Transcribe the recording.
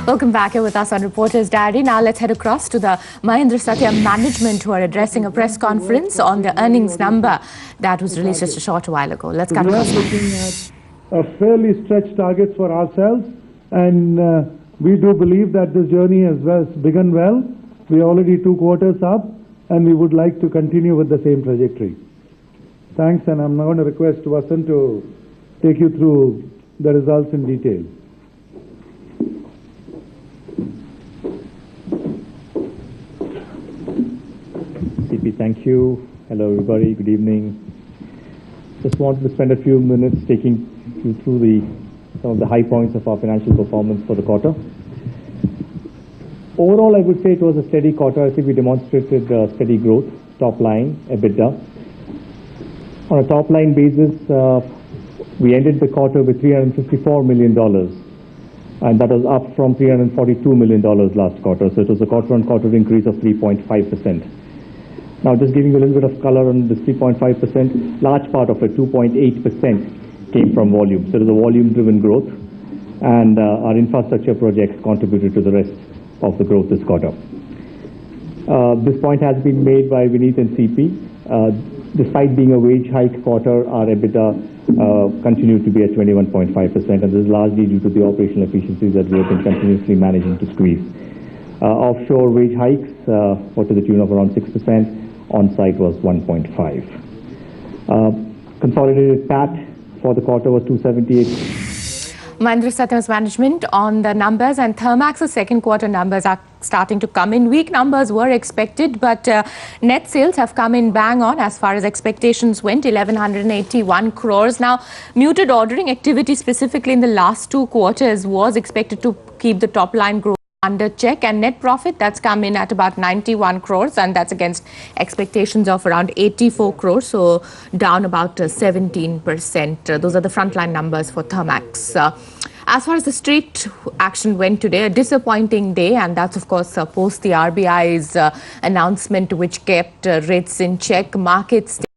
Welcome back here with us on Reporter's Diary. Now let's head across to the Mahindra Satya management who are addressing a press conference on the earnings number that was released just a short while ago. Let's cut across. We are looking at a fairly stretched targets for ourselves, and we do believe that this journey has begun well. We are already 2 quarters up, and we would like to continue with the same trajectory. Thanks, and I'm now going to request Vasant to take you through the results in detail. CP, thank you. Hello, everybody. Good evening. Just wanted to spend a few minutes taking you through some of the high points of our financial performance for the quarter. Overall, I would say it was a steady quarter. I think we demonstrated steady growth, top line, EBITDA. On a top line basis, we ended the quarter with $354 million, and that was up from $342 million last quarter. So it was a quarter-on-quarter increase of 3.5%. Now, just giving you a little bit of color on this 3.5%, large part of it, 2.8%, came from volume. So it was a volume-driven growth, and our infrastructure projects contributed to the rest of the growth this quarter. This point has been made by Vineet and CP. Despite being a wage hike quarter, our EBITDA continued to be at 21.5%, and this is largely due to the operational efficiencies that we have been continuously managing to squeeze. Offshore wage hikes were to the tune of around 6%. On-site was 1.5%. Consolidated PAT for the quarter was 278. Mahindra Satya's management on the numbers, and Thermax's second quarter numbers are starting to come in. Weak numbers were expected, but net sales have come in bang on as far as expectations went, 1,181 crores. Now, muted ordering activity specifically in the last 2 quarters was expected to keep the top line growth under check, and net profit that's come in at about 91 crores, and that's against expectations of around 84 crores, so down about 17%. Those are the frontline numbers for Thermax. As far as the street action went today, a disappointing day, and that's of course post the RBI's announcement which kept rates in check. Markets